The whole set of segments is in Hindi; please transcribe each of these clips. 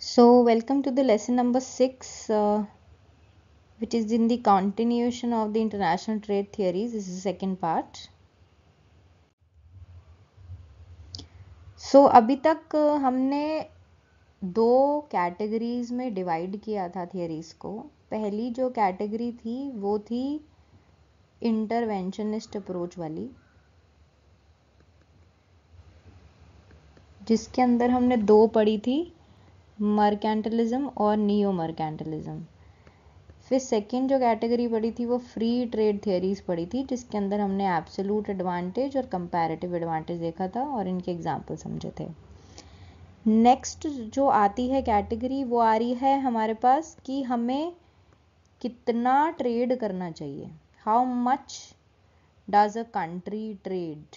So, welcome to the lesson number 6, which is in the continuation of the international trade theories. This is the second part. So, अभी तक हमने दो कैटेगरीज में डिवाइड किया था थियरीज को. पहली जो कैटेगरी थी वो थी इंटरवेंशनिस्ट अप्रोच वाली, जिसके अंदर हमने दो पढ़ी थी, मर्केंटलिज्म और नियो मर्केंटलिज्म. फिर सेकंड जो कैटेगरी पढ़ी थी वो फ्री ट्रेड थियरीज पढ़ी थी, जिसके अंदर हमने एब्सोल्यूट एडवांटेज और कंपैरेटिव एडवांटेज देखा था और इनके एग्जाम्पल समझे थे. नेक्स्ट जो आती है कैटेगरी वो आ रही है हमारे पास कि हमें कितना ट्रेड करना चाहिए, how much does a country trade.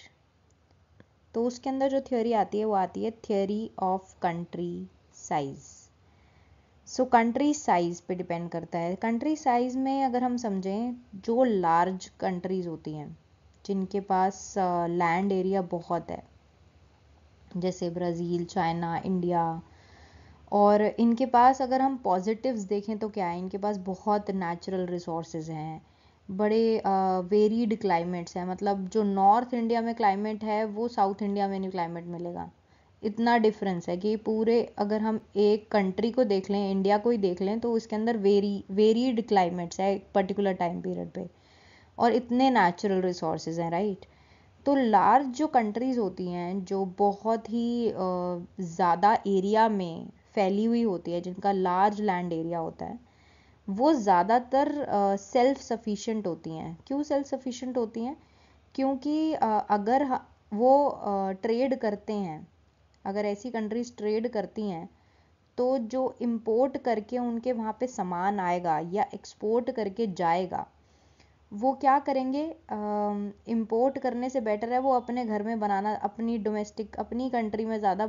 तो उसके अंदर जो थ्योरी आती है वो आती है theory of country size. So country size पे डिपेंड करता है. कंट्री साइज में अगर हम समझें, जो लार्ज कंट्रीज होती हैं जिनके पास लैंड एरिया बहुत है, जैसे ब्राज़ील, चाइना, इंडिया, और इनके पास अगर हम पॉजिटिव्स देखें तो क्या है, इनके पास बहुत नेचुरल रिसोर्सेज हैं, बड़े वेरीड क्लाइमेट्स हैं. मतलब जो नॉर्थ इंडिया में क्लाइमेट है वो साउथ इंडिया में नहीं क्लाइमेट मिलेगा. इतना डिफरेंस है कि पूरे, अगर हम एक कंट्री को देख लें, इंडिया को ही देख लें, तो उसके अंदर वेरीड क्लाइमेट्स है एक पर्टिकुलर टाइम पीरियड पे, और इतने नेचुरल रिसोर्सेज हैं, राइट. तो लार्ज जो कंट्रीज होती हैं जो बहुत ही ज़्यादा एरिया में फैली हुई होती है, जिनका लार्ज लैंड एरिया होता है, वो ज़्यादातर सेल्फ सफिशिएंट होती हैं. क्यों सेल्फ सफिशिएंट होती हैं? क्योंकि अगर वो ट्रेड करते हैं, अगर ऐसी कंट्रीज ट्रेड करती हैं, तो जो इंपोर्ट करके उनके वहाँ पे सामान आएगा या एक्सपोर्ट करके जाएगा, वो क्या करेंगे, इंपोर्ट करने से बेटर है वो अपने घर में बनाना, अपनी डोमेस्टिक, अपनी कंट्री में ज़्यादा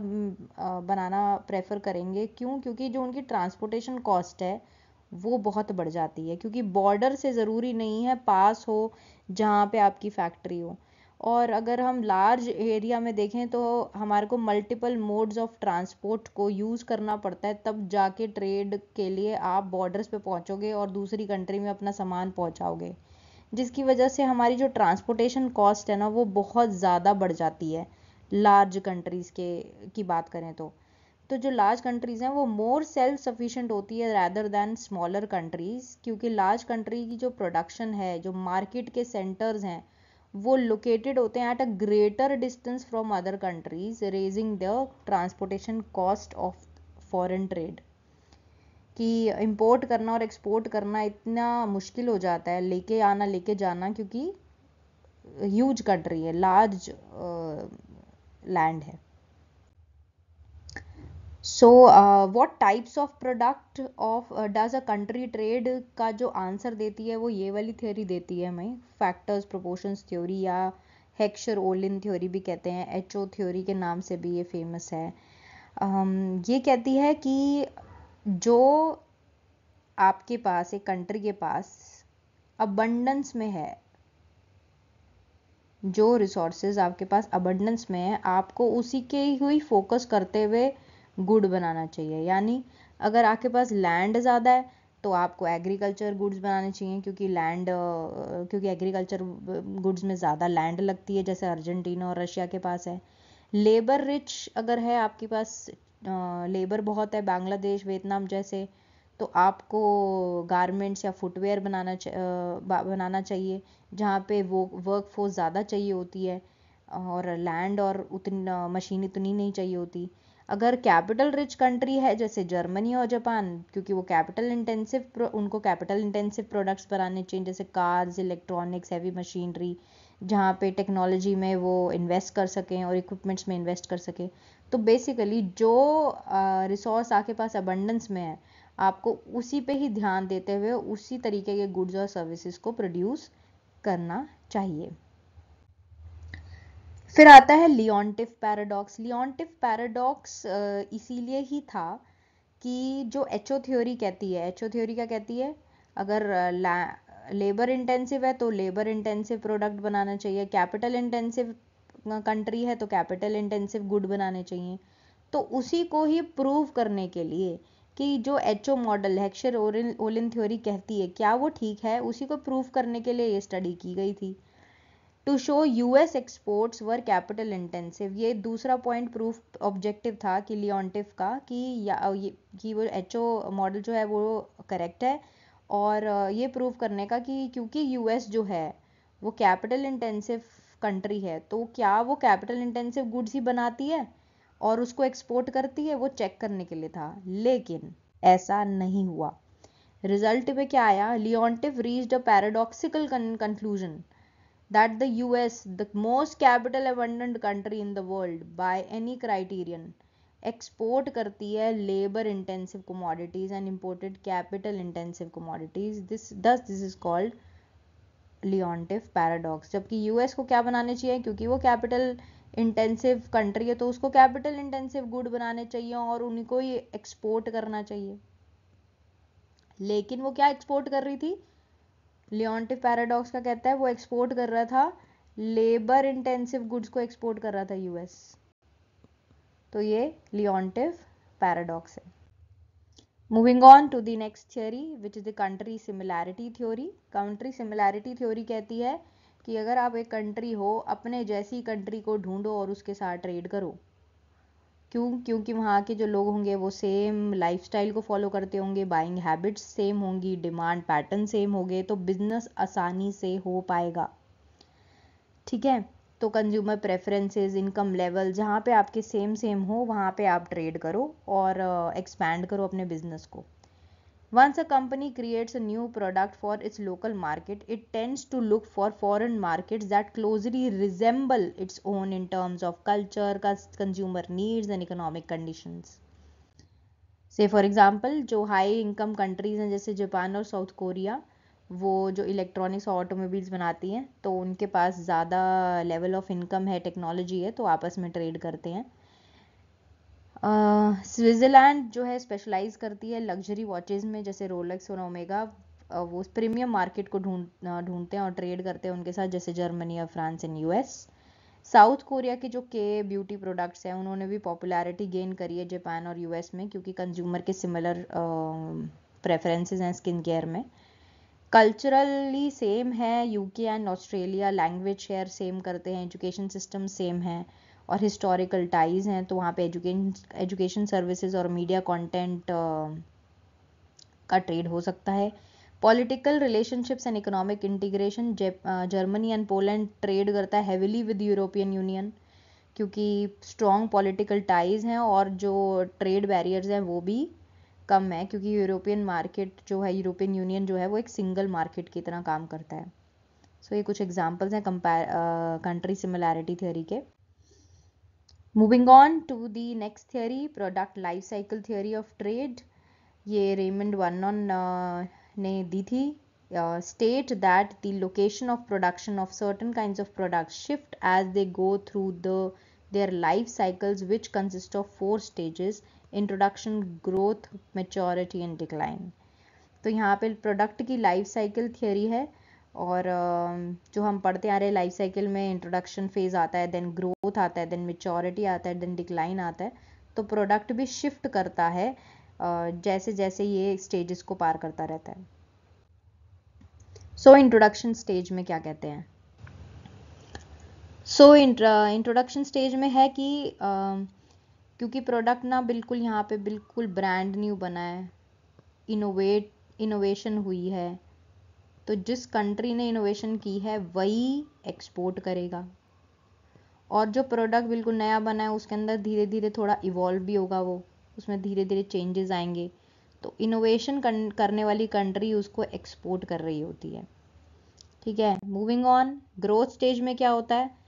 बनाना प्रेफर करेंगे. क्यों? क्योंकि जो उनकी ट्रांसपोर्टेशन कॉस्ट है वो बहुत बढ़ जाती है, क्योंकि बॉर्डर से ज़रूरी नहीं है पास हो जहाँ पे आपकी फैक्ट्री हो. और अगर हम लार्ज एरिया में देखें तो हमारे को मल्टीपल मोड्स ऑफ ट्रांसपोर्ट को यूज़ करना पड़ता है, तब जाके ट्रेड के लिए आप बॉर्डर्स पे पहुंचोगे और दूसरी कंट्री में अपना सामान पहुंचाओगे, जिसकी वजह से हमारी जो ट्रांसपोर्टेशन कॉस्ट है ना वो बहुत ज़्यादा बढ़ जाती है लार्ज कंट्रीज़ के की बात करें तो जो लार्ज कंट्रीज़ हैं वो मोर सेल्फ सफिशिएंट होती है रैदर दैन स्मॉलर कंट्रीज़, क्योंकि लार्ज कंट्री की जो प्रोडक्शन है, जो मार्केट के सेंटर्स हैं, वो लोकेटेड होते हैं at a greater distance from other countries, raising the transportation cost of foreign trade. कि इंपोर्ट करना और एक्सपोर्ट करना इतना मुश्किल हो जाता है, लेके आना लेके जाना, क्योंकि ह्यूज कंट्री है, लार्ज लैंड है. So what types of product of does a country trade का जो आंसर देती है वो ये वाली थ्योरी देती है हमें, फैक्टर्स प्रोपोर्शंस थ्योरी, या हेक्सर ओलिन थ्योरी भी कहते हैं, एचओ थ्योरी के नाम से भी ये फेमस है. ये कहती है कि जो आपके पास, एक कंट्री के पास अबंडेंस में है, जो रिसोर्सेज आपके पास अबंडेंस में है, आपको उसी के ही फोकस करते हुए गुड बनाना चाहिए. यानी अगर आपके पास लैंड ज़्यादा है तो आपको एग्रीकल्चर गुड्स बनाने चाहिए, क्योंकि एग्रीकल्चर गुड्स में ज़्यादा लैंड लगती है, जैसे अर्जेंटीना और रशिया के पास है. लेबर रिच अगर है आपके पास, लेबर बहुत है, बांग्लादेश, वियतनाम जैसे, तो आपको गारमेंट्स या फुटवेयर बनाना चाहिए, जहाँ पे वो वर्क फोर्स ज़्यादा चाहिए होती है और लैंड और उतनी मशीन इतनी नहीं चाहिए होती. अगर कैपिटल रिच कंट्री है जैसे जर्मनी और जापान, क्योंकि वो उनको कैपिटल इंटेंसिव प्रोडक्ट्स बनाने चाहिए, जैसे कार्स, इलेक्ट्रॉनिक्स, हैवी मशीनरी, जहाँ पे टेक्नोलॉजी में वो इन्वेस्ट कर सकें और इक्विपमेंट्स में इन्वेस्ट कर सकें. तो बेसिकली जो रिसोर्स आपके पास अबंडेंस में है, आपको उसी पे ही ध्यान देते हुए उसी तरीके के गुड्स और सर्विसेज को प्रोड्यूस करना चाहिए. फिर आता है लियोनटिफ पैराडॉक्स. लियोनटिफ पैराडॉक्स इसीलिए ही था कि जो एचओ थ्योरी कहती है, एचओ थ्योरी क्या कहती है, अगर लेबर इंटेंसिव है तो लेबर इंटेंसिव प्रोडक्ट बनाना चाहिए, कैपिटल इंटेंसिव कंट्री है तो कैपिटल इंटेंसिव गुड बनाने चाहिए. तो उसी को ही प्रूव करने के लिए कि जो HO model Heckscher Olin theory कहती है क्या वो ठीक है, उसी को प्रूव करने के लिए ये स्टडी की गई थी। To show US exports were capital intensive, ये दूसरा पॉइंट प्रूफ ऑब्जेक्टिव था कि लियोंटिफ का कि वो एचओ मॉडल जो है वो करेक्ट है, और ये प्रूव करने का कि क्योंकि यूएस जो है वो कैपिटल इंटेंसिव कंट्री है, तो क्या वो कैपिटल इंटेंसिव गुड्स ही बनाती है और उसको एक्सपोर्ट करती है, वो चेक करने के लिए था। लेकिन ऐसा नहीं हुआ। रिजल्ट में क्या आया, Leontief reached a paradoxical conclusion that the US, the most capital abundant country in the world by any criterion, export करती है labor intensive commodities and imported capital intensive commodities. This is called Leontief paradox. जबकि यूएस को क्या बनाने चाहिए, क्योंकि वो कैपिटल इंटेंसिव कंट्री है तो उसको कैपिटल इंटेंसिव गुड बनाने चाहिए और उन्हीं को ही एक्सपोर्ट करना चाहिए। लेकिन वो क्या एक्सपोर्ट कर रही थी, लियोंटिफ पैराडॉक्स का कहता है वो एक्सपोर्ट कर रहा था लेबर इंटेंसिव गुड्स को एक्सपोर्ट कर रहा था यूएस। तो ये लियोंटिफ पैराडॉक्स है। Moving on to the next theory which is the country similarity theory. Country similarity theory कहती है कि अगर आप एक कंट्री हो, अपने जैसी कंट्री को ढूंढो और उसके साथ ट्रेड करो। क्योंकि वहाँ के जो लोग होंगे वो सेम लाइफस्टाइल को फॉलो करते होंगे, बाइंग हैबिट्स सेम होंगी, डिमांड पैटर्न सेम होंगे, तो बिजनेस आसानी से हो पाएगा। ठीक है, तो कंज्यूमर प्रेफरेंसेस, इनकम लेवल जहाँ पे आपके सेम हो वहाँ पे आप ट्रेड करो और एक्सपैंड करो अपने बिजनेस को। Once a company creates a new product for its local market, it tends to look for foreign markets that closely resemble its own in terms of culture, consumer needs and economic conditions. Say for example, जो हाई इनकम कंट्रीज हैं जैसे जापान और साउथ कोरिया, वो जो इलेक्ट्रॉनिक्स और ऑटोमोबाइल्स बनाती हैं तो उनके पास ज़्यादा लेवल ऑफ इनकम है, टेक्नोलॉजी है, तो आपस में ट्रेड करते हैं। स्विट्ज़रलैंड जो है स्पेशलाइज करती है लग्जरी वॉचेज़ में, जैसे रोलेक्स और ओमेगा, वो प्रीमियम मार्केट को ढूंढते हैं और ट्रेड करते हैं उनके साथ, जैसे जर्मनी और France and US. South Korea के जो के ब्यूटी प्रोडक्ट्स हैं उन्होंने भी पॉपुलैरिटी गेन करी है जापान और यूएस में, क्योंकि कंज्यूमर के सिमिलर प्रेफरेंसेस हैं स्किन केयर में। कल्चरली सेम है UK and Australia, language share same करते हैं, एजुकेशन सिस्टम सेम है और हिस्टोरिकल टाइज हैं, तो वहाँ पे एजुकेशन सर्विसेज और मीडिया कंटेंट का ट्रेड हो सकता है। Political relationships and economic integration, Germany and Poland trade करता है हेविली विद यूरोपियन यूनियन, क्योंकि स्ट्रॉन्ग पॉलिटिकल टाइज हैं और जो ट्रेड बैरियर्स हैं वो भी कम है, क्योंकि यूरोपियन मार्केट जो है, यूरोपियन यूनियन जो है वो एक सिंगल मार्केट की तरह काम करता है। सो ये कुछ एग्जांपल्स हैं कंट्री सिमिलैरिटी थ्योरी के। Moving on to the next theory, product life cycle theory of trade. ये रेमंड वर्नन ने दी थी। State that the location of production of certain kinds of products shift as they go through their life cycles, which consist of 4 stages: introduction, growth, maturity and decline. तो यहाँ पे प्रोडक्ट की लाइफ साइकिल थियरी है, और जो हम पढ़ते आ रहे हैं लाइफ साइकिल में इंट्रोडक्शन फेज आता है, देन ग्रोथ आता है, देन मेच्योरिटी आता है, देन डिक्लाइन आता है। तो प्रोडक्ट भी शिफ्ट करता है जैसे जैसे ये स्टेजेस को पार करता रहता है। सो इंट्रोडक्शन स्टेज में क्या कहते हैं, सो इंट्रोडक्शन स्टेज में है कि क्योंकि प्रोडक्ट ना बिल्कुल यहाँ पे बिल्कुल ब्रांड न्यू बना है, इनोवेशन हुई है, तो जिस कंट्री ने इनोवेशन की है वही एक्सपोर्ट करेगा, और जो प्रोडक्ट बिल्कुल नया बना है उसके अंदर धीरे धीरे थोड़ा इवॉल्व भी होगा, वो उसमें धीरे धीरे चेंजेस आएंगे, तो इनोवेशन करने वाली कंट्री उसको एक्सपोर्ट कर रही होती है। ठीक है, मूविंग ऑन, ग्रोथ स्टेज में क्या होता है,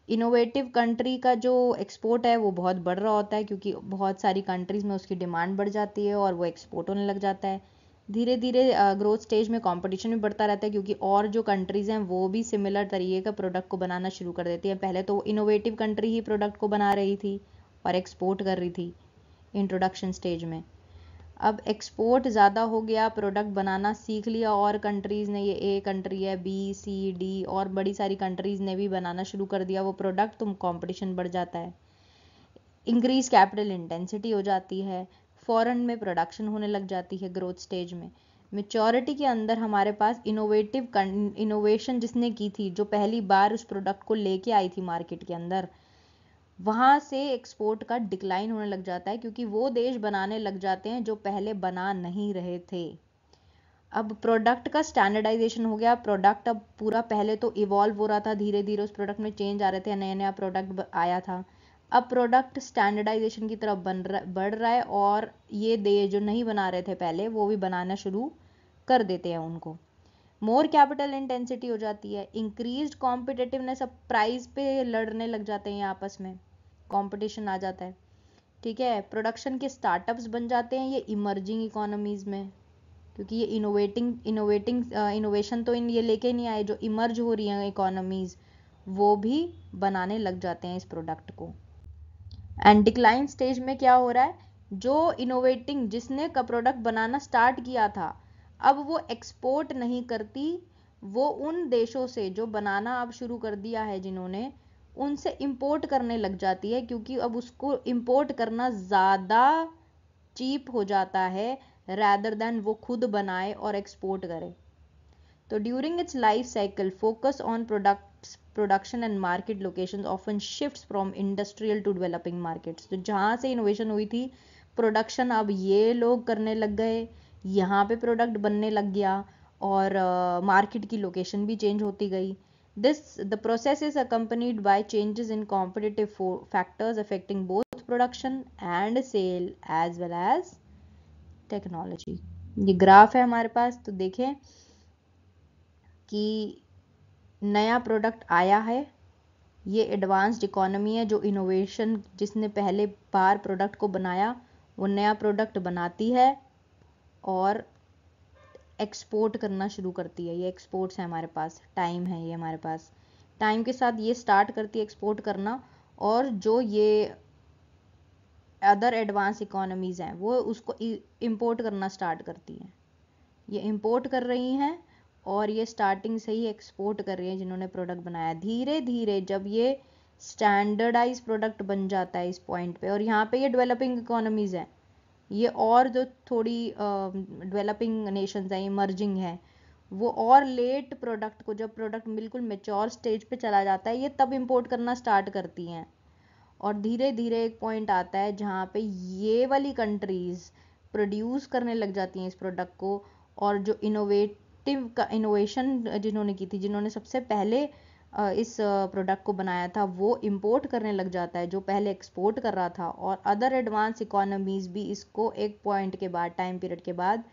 इनोवेटिव कंट्री का जो एक्सपोर्ट है वो बहुत बढ़ रहा होता है, क्योंकि बहुत सारी कंट्रीज में उसकी डिमांड बढ़ जाती है और वो एक्सपोर्ट होने लग जाता है। धीरे धीरे ग्रोथ स्टेज में कंपटीशन भी बढ़ता रहता है, क्योंकि और जो कंट्रीज हैं वो भी सिमिलर तरीके का प्रोडक्ट को बनाना शुरू कर देती है। पहले तो इनोवेटिव कंट्री ही प्रोडक्ट को बना रही थी और एक्सपोर्ट कर रही थी इंट्रोडक्शन स्टेज में। अब एक्सपोर्ट ज़्यादा हो गया, प्रोडक्ट बनाना सीख लिया और कंट्रीज़ ने, ये ए कंट्री है, बी सी डी और बड़ी सारी कंट्रीज़ ने भी बनाना शुरू कर दिया वो प्रोडक्ट, तो कंपटीशन बढ़ जाता है। इंक्रीज कैपिटल इंटेंसिटी हो जाती है, फॉरेन में प्रोडक्शन होने लग जाती है ग्रोथ स्टेज में। मेच्योरिटी के अंदर हमारे पास इनोवेशन जिसने की थी, जो पहली बार उस प्रोडक्ट को लेके आई थी मार्केट के अंदर, वहां से एक्सपोर्ट का डिक्लाइन होने लग जाता है, क्योंकि वो देश बनाने लग जाते हैं जो पहले बना नहीं रहे थे। अब प्रोडक्ट का स्टैंडर्डाइजेशन हो गया, प्रोडक्ट अब पूरा पहले तो इवॉल्व हो रहा था, धीरे धीरे उस प्रोडक्ट में चेंज आ रहे थे, नया नया प्रोडक्ट आया था। अब प्रोडक्ट स्टैंडर्डाइजेशन की तरफ बढ़ रहा है, और ये देश जो नहीं बना रहे थे पहले, वो भी बनाना शुरू कर देते हैं उनको। मोर कैपिटल इंटेंसिटी हो जाती है, इंक्रीज्ड कॉम्पिटिटिवनेस, अब प्राइस पे लड़ने लग जाते हैं, आपस में कंपटीशन आ जाता है। ठीक है, प्रोडक्शन के स्टार्टअप्स बन जाते हैं ये इमर्जिंग इकोनॉमीज में, क्योंकि ये इनोवेशन तो ये लेके नहीं आए, जो इमर्ज हो रही हैं इकोनॉमीज वो भी बनाने लग जाते हैं इस प्रोडक्ट को। एंड डिक्लाइन स्टेज में क्या हो रहा है, जो इनोवेटिंग जिसने का प्रोडक्ट बनाना स्टार्ट किया था, अब वो एक्सपोर्ट नहीं करती, वो उन देशों से जो बनाना अब शुरू कर दिया है जिन्होंने, उनसे इंपोर्ट करने लग जाती है, क्योंकि अब उसको इंपोर्ट करना ज़्यादा चीप हो जाता है रैदर देन वो खुद बनाए और एक्सपोर्ट करे। तो during its life cycle focus on production and market locations often shifts from industrial to developing markets. तो जहां से इनोवेशन हुई थी, प्रोडक्शन अब ये लोग करने लग गए, यहाँ पे प्रोडक्ट बनने लग गया, और मार्केट की लोकेशन भी चेंज होती गई। The process is accompanied by changes in competitive factors affecting both production and sale as well as technology। ये ग्राफ है हमारे पास, तो देखें कि नया प्रोडक्ट आया है, ये एडवांस्ड इकोनॉमी है, जो इनोवेशन जिसने पहले बार प्रोडक्ट को बनाया वो नया प्रोडक्ट बनाती है और एक्सपोर्ट करना शुरू करती है। ये एक्सपोर्ट्स है हमारे पास, टाइम है ये हमारे पास, टाइम के साथ ये स्टार्ट करती है एक्सपोर्ट करना, और जो ये अदर एडवांस इकोनॉमीज हैं वो उसको इंपोर्ट करना स्टार्ट करती हैं। ये इंपोर्ट कर रही हैं और ये स्टार्टिंग से ही एक्सपोर्ट कर रही हैं जिन्होंने प्रोडक्ट बनाया। धीरे धीरे जब ये स्टैंडर्डाइज प्रोडक्ट बन जाता है इस पॉइंट पे, और यहाँ पे ये डेवलपिंग इकोनॉमीज हैं, ये और जो थोड़ी डेवलपिंग नेशंस हैं, इमर्जिंग हैं, वो और लेट प्रोडक्ट को, जब प्रोडक्ट बिल्कुल मेच्योर स्टेज पे चला जाता है, ये तब इंपोर्ट करना स्टार्ट करती हैं। और धीरे धीरे एक पॉइंट आता है जहाँ पे ये वाली कंट्रीज प्रोड्यूस करने लग जाती हैं इस प्रोडक्ट को, और जो इनोवेशन जिन्होंने की थी, जिन्होंने सबसे पहले इस प्रोडक्ट को बनाया था, वो इंपोर्ट करने लग जाता है जो पहले एक्सपोर्ट कर रहा था, और अदर एडवांस इकोनॉमीज भी इसको एक पॉइंट के बाद, टाइम पीरियड के बाद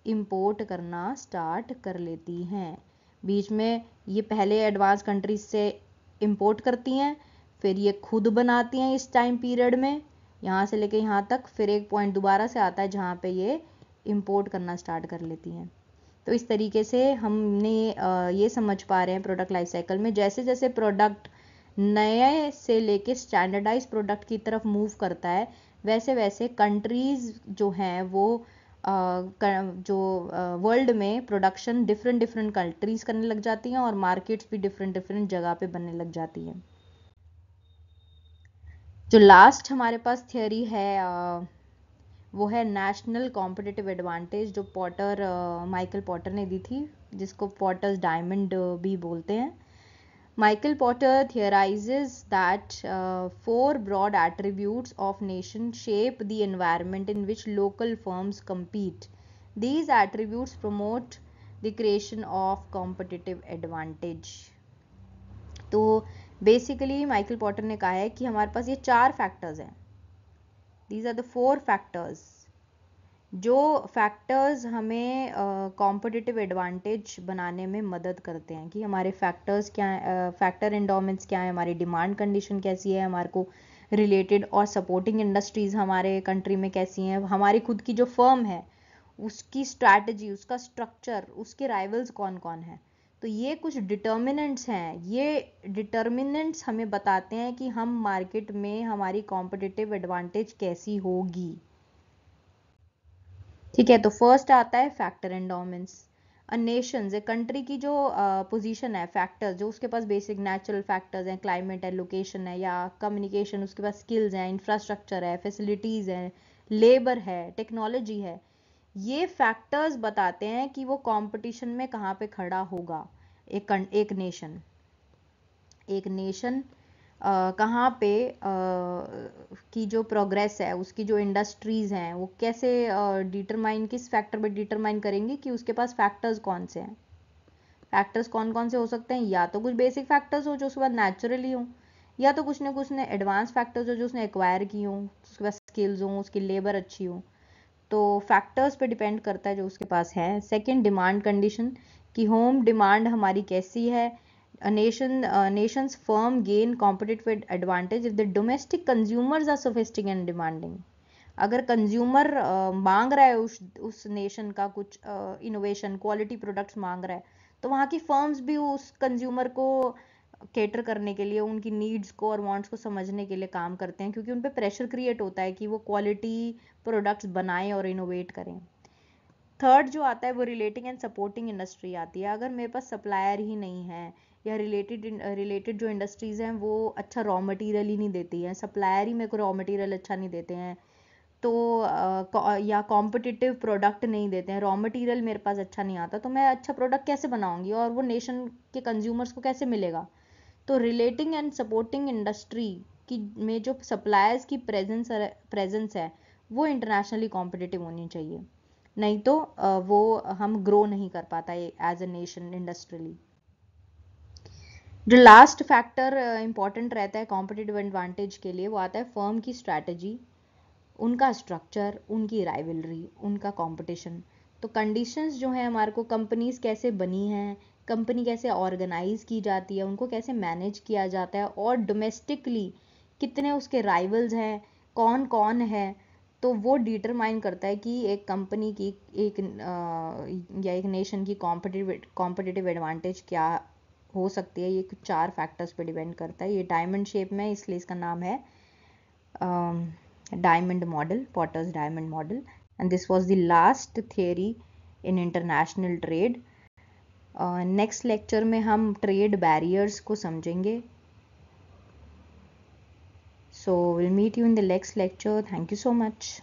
इंपोर्ट करना स्टार्ट कर लेती हैं। बीच में ये पहले एडवांस कंट्रीज से इंपोर्ट करती हैं, फिर ये खुद बनाती हैं इस टाइम पीरियड में, यहाँ से लेके यहाँ तक, फिर एक पॉइंट दोबारा से आता है जहाँ पे ये इंपोर्ट करना स्टार्ट कर लेती हैं। तो इस तरीके से हमने ये समझ पा रहे हैं प्रोडक्ट लाइफ साइकिल में, जैसे जैसे प्रोडक्ट नए से लेके स्टैंडर्डाइज प्रोडक्ट की तरफ मूव करता है, वैसे वैसे कंट्रीज जो हैं वो जो वर्ल्ड में प्रोडक्शन डिफरेंट डिफरेंट कंट्रीज करने लग जाती हैं, और मार्केट्स भी डिफरेंट डिफरेंट जगह पे बनने लग जाती हैं। जो लास्ट हमारे पास थियोरी है वो है नेशनल कॉम्पिटिटिव एडवांटेज, जो माइकल पॉटर ने दी थी, जिसको पॉटर्स डायमंड भी बोलते हैं। Michael Porter theorizes that four broad attributes of nation shape the environment in which local firms compete. These attributes promote the creation of competitive advantage. तो बेसिकली माइकल पॉटर ने कहा है कि हमारे पास ये 4 फैक्टर्स हैं, दीज आर द 4 फैक्टर्स, जो फैक्टर्स हमें कॉम्पिटिटिव एडवांटेज बनाने में मदद करते हैं, कि हमारे फैक्टर्स क्या हैं, फैक्टर एंडोमेंट्स क्या है, हमारी डिमांड कंडीशन कैसी है, हमारे को रिलेटेड और सपोर्टिंग इंडस्ट्रीज हमारे कंट्री में कैसी हैं, हमारी खुद की जो फर्म है उसकी स्ट्रैटेजी, उसका स्ट्रक्चर, उसके राइवल्स कौन कौन है। तो ये कुछ डिटर्मिनेंट्स हैं, ये डिटर्मिनेंट्स हमें बताते हैं कि हम मार्केट में हमारी कॉम्पिटिटिव एडवांटेज कैसी होगी। ठीक है, तो फर्स्ट आता है factor endowments. Nations, a country की जो पोजीशन है, फैक्टर्स जो उसके पास बेसिक नेचुरल फैक्टर्स हैं, क्लाइमेट है, लोकेशन है या कम्युनिकेशन, उसके पास स्किल्स हैं, इंफ्रास्ट्रक्चर है, फैसिलिटीज़ हैं, लेबर है, टेक्नोलॉजी है, ये फैक्टर्स बताते हैं कि वो कंपटीशन में कहाँ पे खड़ा होगा। एक नेशन कहाँ पे की जो प्रोग्रेस है, उसकी जो इंडस्ट्रीज़ हैं वो कैसे किस फैक्टर पे डिटरमाइन करेंगे कि उसके पास फैक्टर्स कौन से हैं। फैक्टर्स कौन कौन से हो सकते हैं, या तो कुछ बेसिक फैक्टर्स हो जो उसके बाद नेचुरली हो, या तो कुछ ना कुछ ने एडवांस फैक्टर्स हो जो उसने एक्वायर की हो, उसके पास स्किल्स हो, उसकी लेबर अच्छी हो। तो फैक्टर्स पे डिपेंड करता है जो उसके पास है। सेकंड, डिमांड कंडीशन, कि होम डिमांड हमारी कैसी है। nation's firm gain competitive advantage if the domestic consumers are sophisticated and demanding। अगर कंज्यूमर मांग रहा है उस नेशन का कुछ इनोवेशन, क्वालिटी प्रोडक्ट्स मांग रहा है, तो वहाँ की फर्म्स भी उस कंज्यूमर को केटर करने के लिए, उनकी नीड्स को और वांट्स को समझने के लिए काम करते हैं, क्योंकि उन पर प्रेशर क्रिएट होता है कि वो क्वालिटी प्रोडक्ट्स बनाएं और इनोवेट करें। थर्ड जो आता है वो रिलेटिंग एंड सपोर्टिंग इंडस्ट्री आती है। अगर मेरे पास सप्लायर ही नहीं है या रिलेटेड जो इंडस्ट्रीज़ हैं वो अच्छा रॉ मटेरियल ही नहीं देती हैं, सप्लायर ही मेरे को रॉ मटेरियल अच्छा नहीं देते हैं, तो या कॉम्पिटिटिव प्रोडक्ट नहीं देते हैं, रॉ मटेरियल मेरे पास अच्छा नहीं आता, तो मैं अच्छा प्रोडक्ट कैसे बनाऊंगी और वो नेशन के कंज्यूमर्स को कैसे मिलेगा। तो रिलेटिंग एंड सपोर्टिंग इंडस्ट्री की में जो सप्लायर्स की प्रेजेंस है वो इंटरनेशनली कॉम्पिटिटिव होनी चाहिए, नहीं तो वो हम ग्रो नहीं कर पाता एज ए नेशन इंडस्ट्रियली। जो लास्ट फैक्टर इंपॉर्टेंट रहता है कॉम्पिटिटिव एडवांटेज के लिए, वो आता है फर्म की स्ट्रैटेजी, उनका स्ट्रक्चर, उनकी राइवलरी, उनका कंपटीशन। तो कंडीशंस जो है हमारे को, कंपनीज कैसे बनी हैं, कंपनी कैसे ऑर्गेनाइज की जाती है, उनको कैसे मैनेज किया जाता है, और डोमेस्टिकली कितने उसके राइवल्स हैं, कौन कौन है, तो वो डिटरमाइन करता है कि एक कंपनी की या एक नेशन की कॉम्पिटिटिव एडवांटेज क्या हो सकती है। ये कुछ 4 फैक्टर्स पे डिपेंड करता है। ये डायमंड शेप में, इसलिए इसका नाम है diamond model, Potter's diamond model, and this was the last theory in international trade। Next lecture में हम ट्रेड बैरियर्स को समझेंगे। So we'll meet you in the next lecture. Thank you so much.